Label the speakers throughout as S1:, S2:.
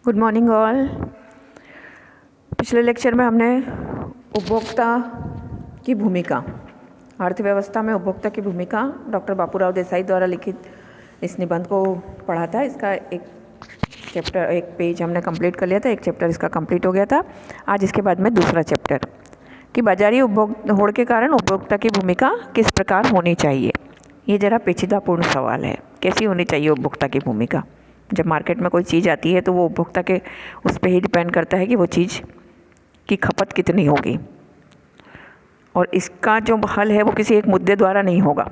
S1: Good morning all. पिछले lecture में हमने उपभोक्ता की भूमिका, अर्थव्यवस्था में उपभोक्ता की भूमिका डॉक्टर बापूराव देसाई द्वारा लिखित इस निबंध को पढ़ा था। इसका एक चैप्टर, एक पेज हमने कंप्लीट कर लिया था, एक चैप्टर इसका कंप्लीट हो गया था। आज इसके बाद में दूसरा चैप्टर कि बाजारी होड़ के कारण उपभोक्ता की भूमिका किस प्रकार होनी चाहिए। ये ज़रा पेचीदापूर्ण सवाल है, कैसी होनी चाहिए उपभोक्ता की भूमिका। जब मार्केट में कोई चीज़ आती है तो वो उपभोक्ता के उस पर ही डिपेंड करता है कि वो चीज़ की खपत कितनी होगी, और इसका जो हल है वो किसी एक मुद्दे द्वारा नहीं होगा।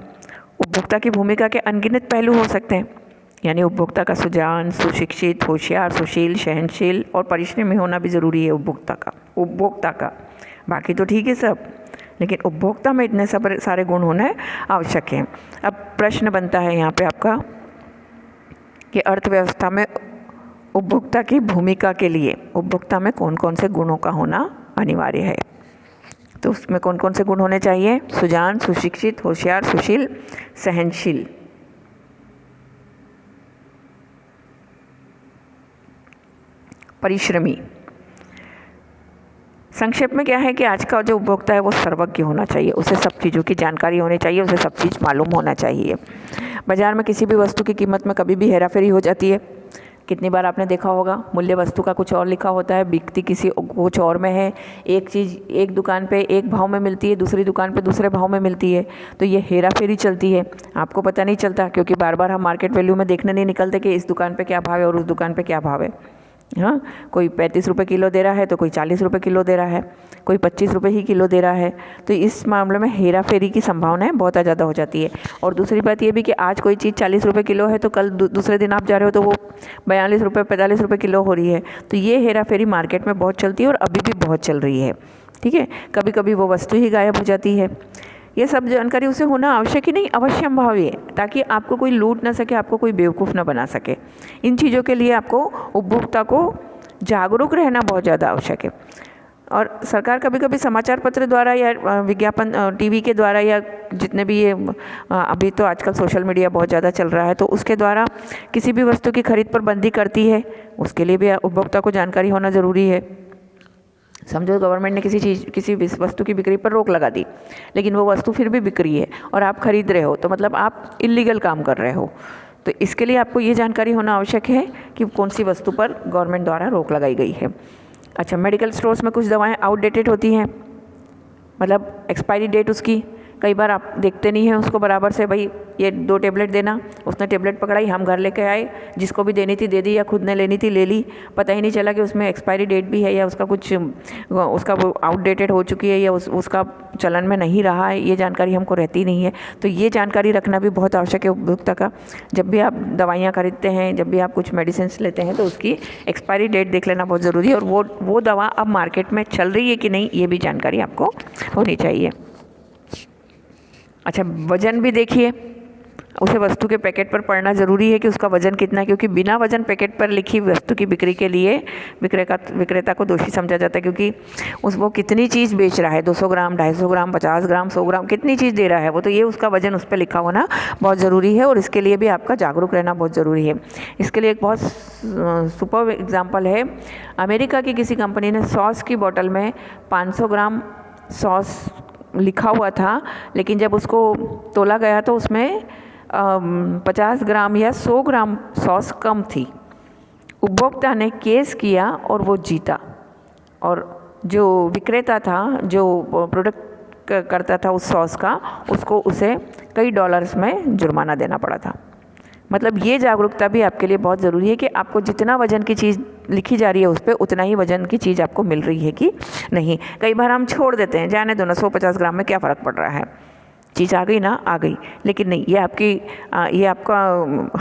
S1: उपभोक्ता की भूमिका के अनगिनत पहलू हो सकते हैं, यानी उपभोक्ता का सुजान, सुशिक्षित, होशियार, सुशील, सहनशील और परिश्रमी होना भी ज़रूरी है उपभोक्ता का। बाकी तो ठीक है सब, लेकिन उपभोक्ता में इतने सब सारे गुण होने आवश्यक हैं। अब प्रश्न बनता है यहाँ पे आपका कि अर्थव्यवस्था में उपभोक्ता की भूमिका के लिए उपभोक्ता में कौन कौन से गुणों का होना अनिवार्य है। तो उसमें कौन कौन से गुण होने चाहिए? सुजान, सुशिक्षित, होशियार, सुशील, सहनशील। परिश्रमी। संक्षेप में क्या है कि आज का जो उपभोक्ता है वो सर्वज्ञ होना चाहिए, उसे सब चीज़ों की जानकारी होनी चाहिए, उसे सब चीज़ मालूम होना चाहिए। बाज़ार में किसी भी वस्तु की कीमत में कभी भी हेराफेरी हो जाती है। कितनी बार आपने देखा होगा, मूल्य वस्तु का कुछ और लिखा होता है, बिकती किसी कुछ और में है। एक चीज़ एक दुकान पे एक भाव में मिलती है, दूसरी दुकान पे दूसरे भाव में मिलती है, तो ये हेराफेरी चलती है। आपको पता नहीं चलता, क्योंकि बार बार हम मार्केट वैल्यू में देखने नहीं निकलते कि इस दुकान पे क्या भाव है और उस दुकान पे क्या भाव है। हाँ, कोई 35 रुपये किलो दे रहा है तो कोई 40 रुपये किलो दे रहा है, कोई 25 रुपये ही किलो दे रहा है। तो इस मामले में हेरा फेरी की संभावनाएं बहुत ज़्यादा हो जाती है। और दूसरी बात ये भी कि आज कोई चीज़ 40 रुपये किलो है तो कल दूसरे दिन आप जा रहे हो तो वो 42 रुपये 45 रुपये किलो हो रही है। तो ये हेरा फेरी मार्केट में बहुत चलती है और अभी भी बहुत चल रही है। ठीक है, कभी कभी वो वस्तु ही गायब हो जाती है। ये सब जानकारी उसे होना आवश्यक ही नहीं, अवश्यंभावी है, ताकि आपको कोई लूट ना सके, आपको कोई बेवकूफ़ ना बना सके। इन चीज़ों के लिए आपको उपभोक्ता को जागरूक रहना बहुत ज़्यादा आवश्यक है। और सरकार कभी कभी समाचार पत्र द्वारा या विज्ञापन टीवी के द्वारा या जितने भी ये अभी तो आजकल सोशल मीडिया बहुत ज़्यादा चल रहा है, तो उसके द्वारा किसी भी वस्तु की खरीद पर बंदी करती है। उसके लिए भी उपभोक्ता को जानकारी होना ज़रूरी है। समझो गवर्नमेंट ने किसी वस्तु की बिक्री पर रोक लगा दी, लेकिन वो वस्तु फिर भी बिक रही है और आप खरीद रहे हो, तो मतलब आप इलीगल काम कर रहे हो। तो इसके लिए आपको ये जानकारी होना आवश्यक है कि कौन सी वस्तु पर गवर्नमेंट द्वारा रोक लगाई गई है। अच्छा, मेडिकल स्टोर्स में कुछ दवाएं आउटडेटेड होती हैं, मतलब एक्सपायरी डेट उसकी कई बार आप देखते नहीं हैं उसको बराबर से। भाई ये 2 टेबलेट देना, उसने टेबलेट पकड़ाई, हम घर लेके आए, जिसको भी देनी थी दे दी या खुद ने लेनी थी ले ली, पता ही नहीं चला कि उसमें एक्सपायरी डेट भी है या उसका कुछ उसका वो आउटडेटेड हो चुकी है या उसका चलन में नहीं रहा है। ये जानकारी हमको रहती नहीं है। तो ये जानकारी रखना भी बहुत आवश्यक है उपभोक्ता का। जब भी आप दवाइयाँ खरीदते हैं, जब भी आप कुछ मेडिसिन लेते हैं, तो उसकी एक्सपायरी डेट देख लेना बहुत ज़रूरी है। और वो दवा अब मार्केट में चल रही है कि नहीं, ये भी जानकारी आपको होनी चाहिए। अच्छा, वज़न भी देखिए, उसे वस्तु के पैकेट पर पढ़ना ज़रूरी है कि उसका वज़न कितना है, क्योंकि बिना वज़न पैकेट पर लिखी वस्तु की बिक्री के लिए विक्रेता को दोषी समझा जाता है, क्योंकि वो कितनी चीज़ बेच रहा है, 200 ग्राम, 250 ग्राम, 50 ग्राम, 100 ग्राम, कितनी चीज़ दे रहा है वो, तो ये उसका वज़न उस पर लिखा होना बहुत ज़रूरी है। और इसके लिए भी आपका जागरूक रहना बहुत ज़रूरी है। इसके लिए एक बहुत सुपर एग्जाम्पल है, अमेरिका की किसी कंपनी ने सॉस की बोतल में 500 ग्राम सॉस लिखा हुआ था, लेकिन जब उसको तोला गया तो उसमें 50 ग्राम या 100 ग्राम सॉस कम थी। उपभोक्ता ने केस किया और वो जीता, और जो विक्रेता था, जो प्रोडक्ट करता था उस सॉस का, उसे कई डॉलर्स में जुर्माना देना पड़ा था। मतलब ये जागरूकता भी आपके लिए बहुत ज़रूरी है कि आपको जितना वज़न की चीज़ लिखी जा रही है उस पर उतना ही वज़न की चीज़ आपको मिल रही है कि नहीं। कई बार हम छोड़ देते हैं, जाने दो ना, 150 ग्राम में क्या फ़र्क पड़ रहा है, चीज़ आ गई ना आ गई। लेकिन नहीं, ये आपका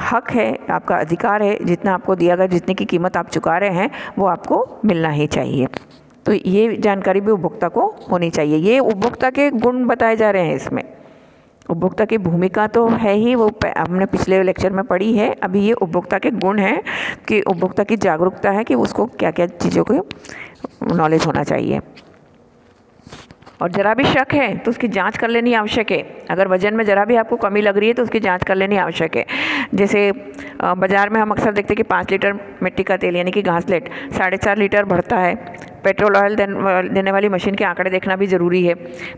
S1: हक है, आपका अधिकार है। जितना आपको दिया गया, जितने की कीमत आप चुका रहे हैं, वो आपको मिलना ही चाहिए। तो ये जानकारी भी उपभोक्ता को होनी चाहिए। ये उपभोक्ता के गुण बताए जा रहे हैं इसमें। उपभोक्ता की भूमिका तो है ही, वो हमने पिछले लेक्चर में पढ़ी है। अभी ये उपभोक्ता के गुण हैं कि उपभोक्ता की जागरूकता है कि उसको क्या क्या चीज़ों को नॉलेज होना चाहिए। और ज़रा भी शक है तो उसकी जांच कर लेनी आवश्यक है। अगर वज़न में ज़रा भी आपको कमी लग रही है तो उसकी जांच कर लेनी आवश्यक है। जैसे बाज़ार में हम अक्सर देखते हैं कि 5 लीटर मिट्टी का तेल यानी कि घासलेट 4.5 लीटर भरता है। पेट्रोल ऑयल देने वाली मशीन के आंकड़े देखना भी ज़रूरी है।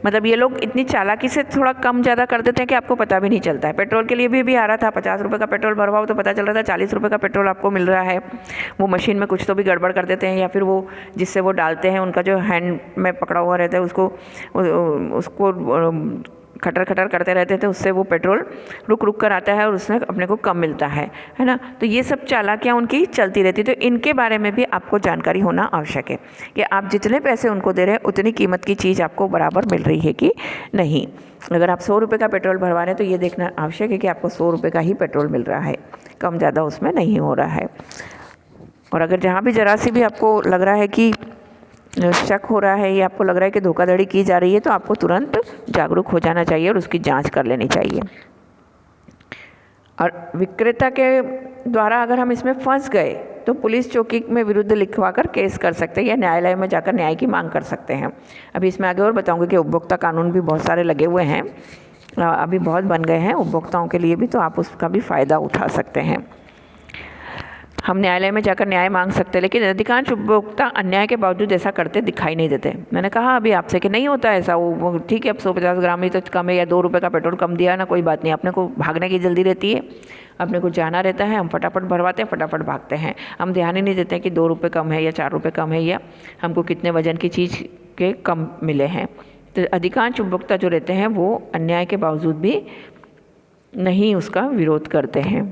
S1: मतलब ये लोग इतनी चालाकी से थोड़ा कम ज़्यादा कर देते हैं कि आपको पता भी नहीं चलता है। पेट्रोल के लिए भी आ रहा था, 50 रुपये का पेट्रोल भरवाओ तो पता चल रहा था 40 रुपये का पेट्रोल आपको मिल रहा है। वो मशीन में कुछ तो भी गड़बड़ कर देते हैं, या फिर वो जिससे वो डालते हैं उनका जो हैंड में पकड़ा हुआ रहता है उसको खटर खटर करते रहते थे, उससे वो पेट्रोल रुक रुक कर आता है और उसमें अपने को कम मिलता है ना। तो ये सब चालाकियाँ उनकी चलती रहती, तो इनके बारे में भी आपको जानकारी होना आवश्यक है कि आप जितने पैसे उनको दे रहे हैं उतनी कीमत की चीज़ आपको बराबर मिल रही है कि नहीं। अगर आप 100 रुपये का पेट्रोल भरवा रहे हैं तो ये देखना आवश्यक है कि आपको 100 रुपये का ही पेट्रोल मिल रहा है, कम ज़्यादा उसमें नहीं हो रहा है। और अगर जहाँ भी ज़रा सी भी आपको लग रहा है कि शक हो रहा है या आपको लग रहा है कि धोखाधड़ी की जा रही है तो आपको तुरंत जागरूक हो जाना चाहिए और उसकी जांच कर लेनी चाहिए। और विक्रेता के द्वारा अगर हम इसमें फंस गए तो पुलिस चौकी में विरुद्ध लिखवा कर केस कर सकते हैं या न्यायालय में जाकर न्याय की मांग कर सकते हैं। अभी इसमें आगे और बताऊंगी कि उपभोक्ता कानून भी बहुत सारे लगे हुए हैं, अभी बहुत बन गए हैं उपभोक्ताओं के लिए भी, तो आप उसका भी फ़ायदा उठा सकते हैं। हम न्यायालय में जाकर न्याय मांग सकते हैं, लेकिन अधिकांश उपभोक्ता अन्याय के बावजूद ऐसा करते दिखाई नहीं देते। मैंने कहा अभी आपसे कि नहीं होता ऐसा, वो ठीक है अब 150 ग्राम ही तो कम है या 2 रुपये का पेट्रोल कम दिया ना, कोई बात नहीं। अपने को भागने की जल्दी रहती है, अपने को जाना रहता है, हम फटाफट भरवाते हैं, फटाफट भागते हैं। हम ध्यान ही नहीं देते कि 2 रुपये कम है या 4 रुपये कम है या हमको कितने वजन की चीज़ के कम मिले हैं। तो अधिकांश उपभोक्ता जो रहते हैं वो अन्याय के बावजूद भी नहीं उसका विरोध करते हैं।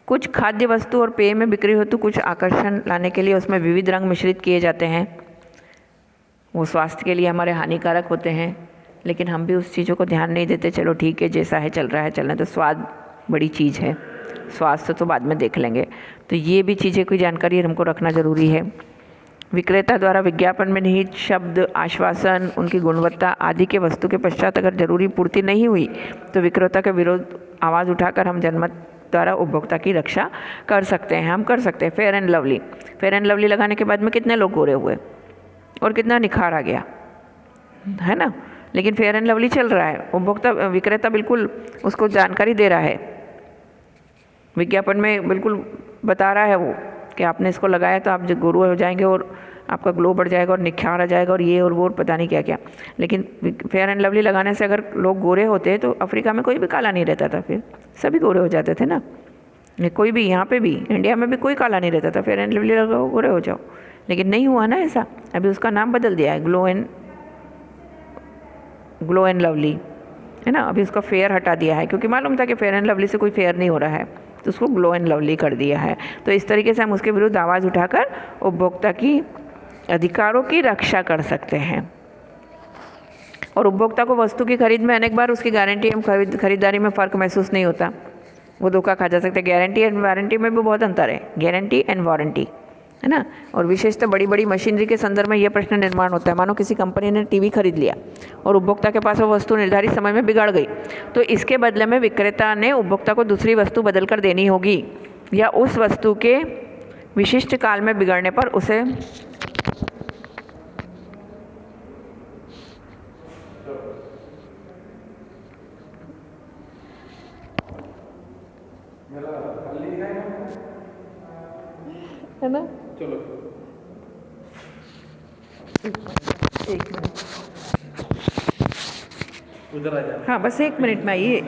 S1: कुछ खाद्य वस्तु और पेय में बिक्री हेतु कुछ आकर्षण लाने के लिए उसमें विविध रंग मिश्रित किए जाते हैं। वो स्वास्थ्य के लिए हमारे हानिकारक होते हैं, लेकिन हम भी उस चीज़ों को ध्यान नहीं देते। चलो ठीक है, जैसा है चल रहा है चलना, तो स्वाद बड़ी चीज़ है, स्वास्थ्य तो बाद में देख लेंगे। तो ये भी चीज़ें की जानकारी हमको रखना ज़रूरी है। विक्रेता द्वारा विज्ञापन में निहित शब्द, आश्वासन, उनकी गुणवत्ता आदि के वस्तु के पश्चात अगर जरूरी पूर्ति नहीं हुई तो विक्रेता के विरोध आवाज़ उठाकर हम जनमत द्वारा उपभोक्ता की रक्षा कर सकते हैं। हम कर सकते हैं। फेयर एंड लवली लगाने के बाद में कितने लोग गोरे हुए और कितना निखार आ गया, है ना। लेकिन फेयर एंड लवली चल रहा है, उपभोक्ता विक्रेता बिल्कुल उसको जानकारी दे रहा है, विज्ञापन में बिल्कुल बता रहा है वो कि आपने इसको लगाया तो आप जो गोरे हो जाएंगे और आपका ग्लो बढ़ जाएगा और निखार आ जाएगा और ये और वो पता नहीं क्या क्या। लेकिन फेयर एंड लवली लगाने से अगर लोग गोरे होते तो अफ्रीका में कोई भी काला नहीं रहता था, फिर सभी गोरे हो जाते थे ना। कोई भी, यहाँ पे भी इंडिया में भी कोई काला नहीं रहता था, फेयर एंड लवली लगाओ गोरे हो जाओ। लेकिन नहीं हुआ ना ऐसा, अभी उसका नाम बदल दिया है, ग्लो एंड लवली, है ना। अभी उसका फेयर हटा दिया है क्योंकि मालूम था कि फेयर एंड लवली से कोई फेयर नहीं हो रहा है, तो उसको ग्लो एंड लवली कर दिया है। तो इस तरीके से हम उसके विरुद्ध आवाज़ उठाकर उपभोक्ता की अधिकारों की रक्षा कर सकते हैं। और उपभोक्ता को वस्तु की खरीद में अनेक बार उसकी गारंटी एवं खरीदारी में फ़र्क महसूस नहीं होता, वो धोखा खा जा सकते हैं। गारंटी एंड वारंटी में भी बहुत अंतर है, गारंटी एंड वारंटी, है ना। और विशेषतः बड़ी बड़ी मशीनरी के संदर्भ में यह प्रश्न निर्माण होता है। मानो किसी कंपनी ने टीवी खरीद लिया और उपभोक्ता के पास वो वस्तु निर्धारित समय में बिगड़ गई, तो इसके बदले में विक्रेता ने उपभोक्ता को दूसरी वस्तु बदल कर देनी होगी, या उस वस्तु के विशिष्ट काल में बिगड़ने पर उसे है ना। चलो एक मिनट, उधर आ जाओ। हाँ बस 1 मिनट में आइए।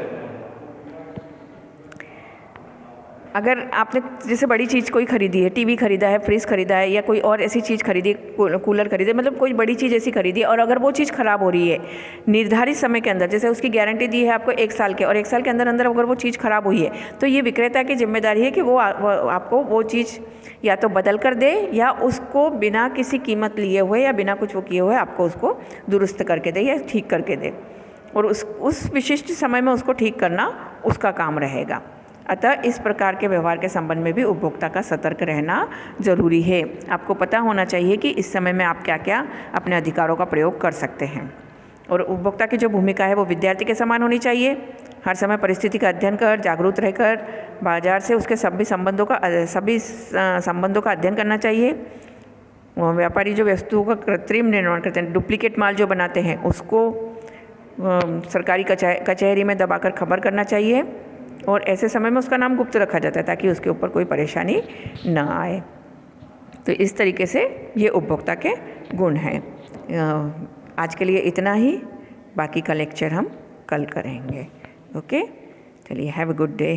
S1: अगर आपने जैसे बड़ी चीज़ कोई खरीदी है, टीवी खरीदा है, फ्रिज खरीदा है, या कोई और ऐसी चीज़ खरीदी, कूलर खरीदे, मतलब कोई बड़ी चीज़ ऐसी खरीदी, और अगर वो चीज़ ख़राब हो रही है निर्धारित समय के अंदर, जैसे उसकी गारंटी दी है आपको 1 साल के, और 1 साल के अंदर अंदर अगर वो चीज़ ख़राब हुई है, तो ये विक्रेता की जिम्मेदारी है कि वो आपको वो चीज़ या तो बदल कर दे, या उसको बिना किसी कीमत लिए हुए या बिना कुछ वो किए हुए आपको उसको दुरुस्त करके दे या ठीक करके दे, और उस विशिष्ट समय में उसको ठीक करना उसका काम रहेगा। अतः इस प्रकार के व्यवहार के संबंध में भी उपभोक्ता का सतर्क रहना जरूरी है। आपको पता होना चाहिए कि इस समय में आप क्या क्या अपने अधिकारों का प्रयोग कर सकते हैं। और उपभोक्ता की जो भूमिका है वो विद्यार्थी के समान होनी चाहिए। हर समय परिस्थिति का अध्ययन कर, जागरूक रहकर बाजार से उसके सभी संबंधों का अध्ययन करना चाहिए। व्यापारी जो वस्तुओं का कृत्रिम निर्माण करते हैं, डुप्लीकेट माल जो बनाते हैं, उसको सरकारी कचहरी में दबाकर खबर करना चाहिए और ऐसे समय में उसका नाम गुप्त रखा जाता है ताकि उसके ऊपर कोई परेशानी ना आए। तो इस तरीके से ये उपभोक्ता के गुण हैं। आज के लिए इतना ही, बाकी का लेक्चर हम कल करेंगे। ओके, चलिए, हैव अ गुड डे।